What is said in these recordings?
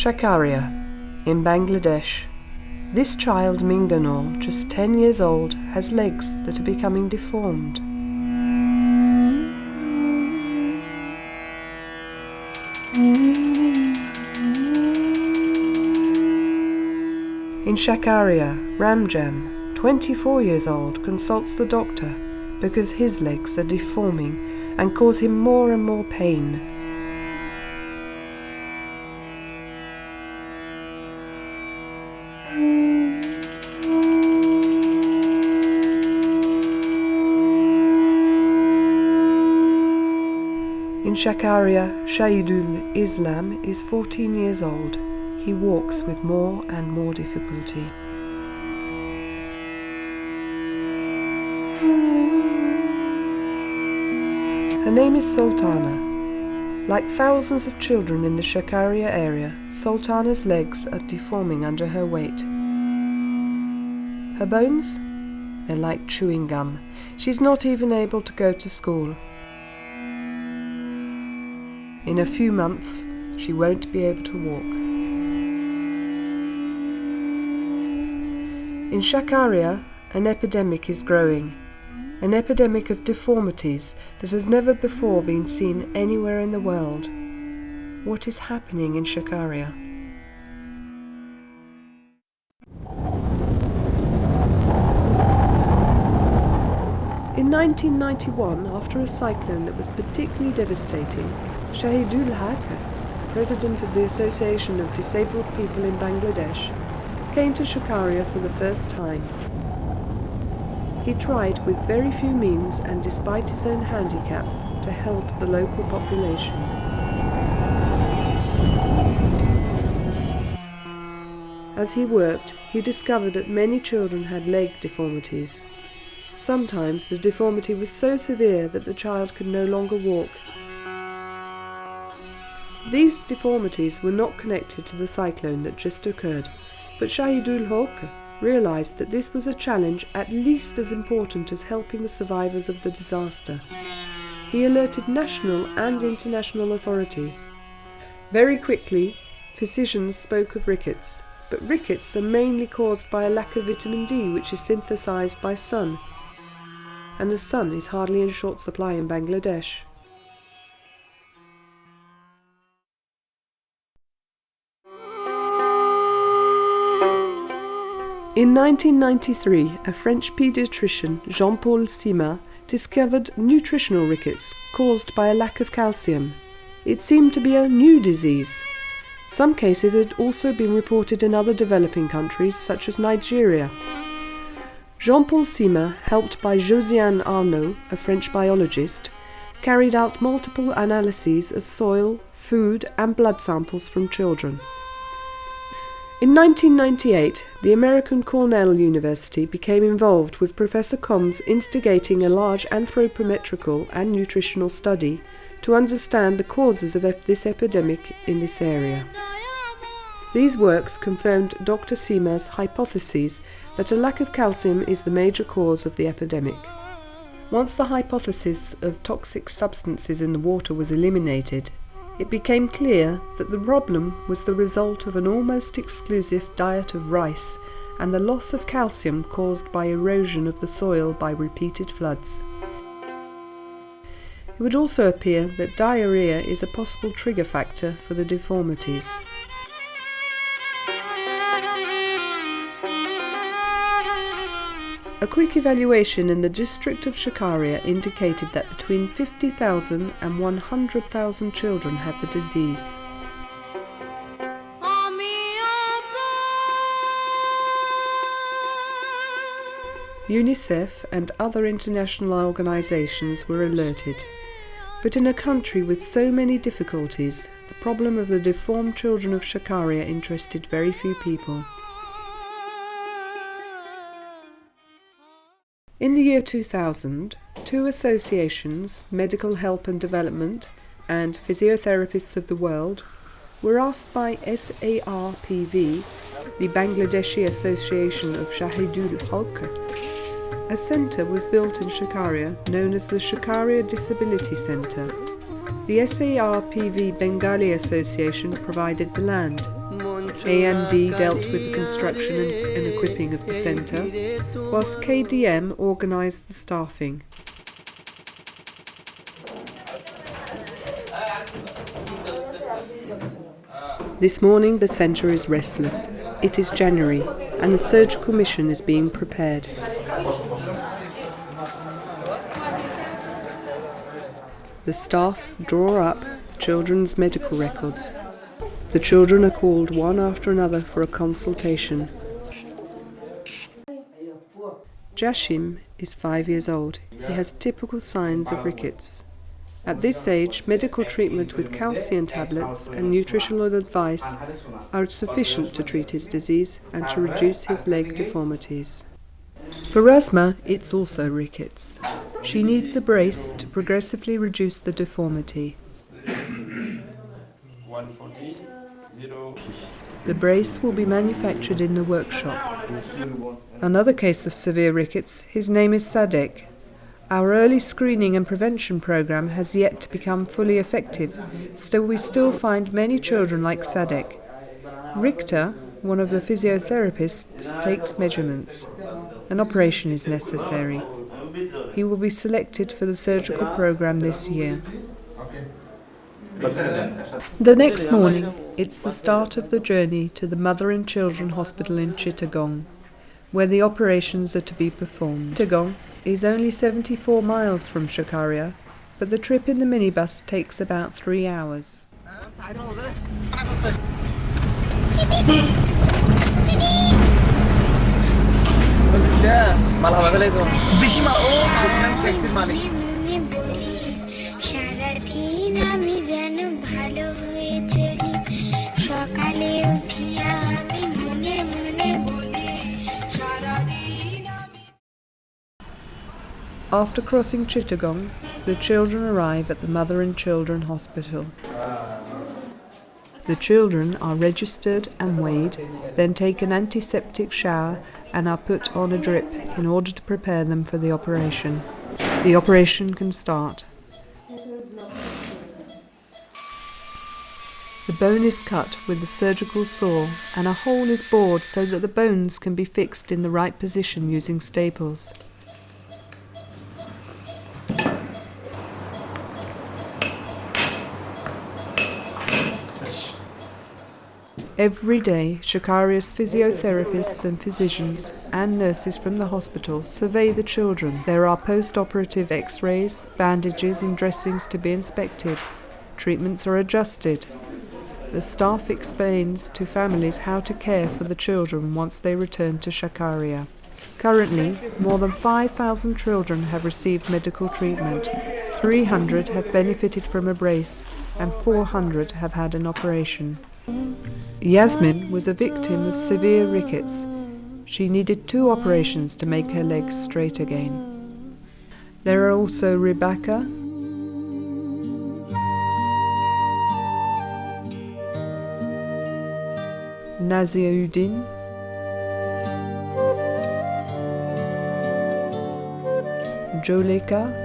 Shakaria, in Bangladesh. This child, Minganor, just 10 years old, has legs that are becoming deformed. In Shakaria, Ramjam, 24 years old, consults the doctor because his legs are deforming and cause him more and more pain. In Shakaria, Shahidul Islam is 14 years old. He walks with more and more difficulty. Her name is Sultana. Like thousands of children in the Shakaria area, Sultana's legs are deforming under her weight. Her bones? They're like chewing gum. She's not even able to go to school. In a few months, she won't be able to walk. In Shakaria, an epidemic is growing. An epidemic of deformities that has never before been seen anywhere in the world. What is happening in Shakaria? In 1991, after a cyclone that was particularly devastating, Shahidul Haq, president of the Association of Disabled People in Bangladesh, came to Shakaria for the first time. He tried with very few means and despite his own handicap to help the local population. As he worked, he discovered that many children had leg deformities. Sometimes the deformity was so severe that the child could no longer walk. These deformities were not connected to the cyclone that just occurred, but Shahidul Haq realized that this was a challenge at least as important as helping the survivors of the disaster. He alerted national and international authorities. Very quickly, physicians spoke of rickets, but rickets are mainly caused by a lack of vitamin D, which is synthesized by sun, and the sun is hardly in short supply in Bangladesh. In 1993, a French pediatrician, Jean-Paul Sima, discovered nutritional rickets caused by a lack of calcium. It seemed to be a new disease. Some cases had also been reported in other developing countries, such as Nigeria. Jean-Paul Sima, helped by Josiane Arnaud, a French biologist, carried out multiple analyses of soil, food and blood samples from children. In 1998, the American Cornell University became involved with Professor Combs instigating a large anthropometrical and nutritional study to understand the causes of this epidemic in this area. These works confirmed Dr. Sima's hypotheses that a lack of calcium is the major cause of the epidemic. Once the hypothesis of toxic substances in the water was eliminated, it became clear that the problem was the result of an almost exclusive diet of rice and the loss of calcium caused by erosion of the soil by repeated floods. It would also appear that diarrhea is a possible trigger factor for the deformities. A quick evaluation in the district of Shakaria indicated that between 50,000 and 100,000 children had the disease. UNICEF and other international organizations were alerted, but in a country with so many difficulties, the problem of the deformed children of Shakaria interested very few people. In the year 2000, two associations, Medical Help and Development and Physiotherapists of the World, were asked by SARPV, the Bangladeshi Association of Shahidul Haq. A centre was built in Shakaria known as the Shakaria Disability Centre. The SARPV Bengali Association provided the land. AMD dealt with the construction and equipping of the centre, whilst KDM organised the staffing. This morning the centre is restless. It is January and the surgical mission is being prepared. The staff draw up the children's medical records. The children are called one after another for a consultation. Jashim is 5 years old. He has typical signs of rickets. At this age, medical treatment with calcium tablets and nutritional advice are sufficient to treat his disease and to reduce his leg deformities. For Rasma, it's also rickets. She needs a brace to progressively reduce the deformity. The brace will be manufactured in the workshop. Another case of severe rickets, his name is Sadek. Our early screening and prevention program has yet to become fully effective, so we still find many children like Sadek. Richter, one of the physiotherapists, takes measurements. An operation is necessary. He will be selected for the surgical program this year. The next morning, it's the start of the journey to the Mother and Children Hospital in Chittagong, where the operations are to be performed. Chittagong is only 74 miles from Shakaria, but the trip in the minibus takes about 3 hours. After crossing Chittagong, the children arrive at the Mother and Children Hospital. The children are registered and weighed, then take an antiseptic shower and are put on a drip in order to prepare them for the operation. The operation can start. The bone is cut with a surgical saw and a hole is bored so that the bones can be fixed in the right position using staples. Every day, Shakaria's physiotherapists and physicians and nurses from the hospital survey the children. There are post-operative x-rays, bandages and dressings to be inspected. Treatments are adjusted. The staff explains to families how to care for the children once they return to Shakaria. Currently, more than 5,000 children have received medical treatment. 300 have benefited from a brace and 400 have had an operation. Yasmin was a victim of severe rickets. She needed 2 operations to make her legs straight again. There are also Rebecca, Naziuddin, Joleka,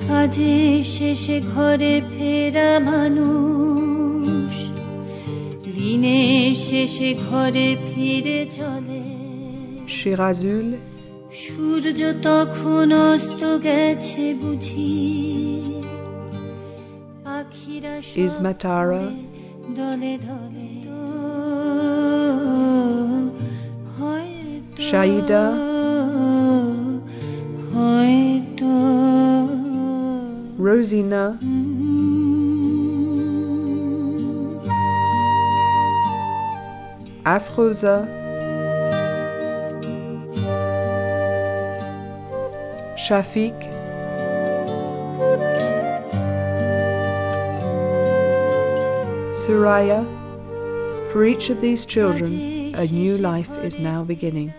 কাজে শেষে ঘরে ফেরা মানুষ দিনে শেষে ঘরে ফিরে চলে Shirazul, সূর্য তখন অস্ত গেছে বুঝি পাখিরা Ismatara, দলে দলে Shaida, হয়তো Rosina, Afroza, Shafiq, Suraya. For each of these children, a new life is now beginning.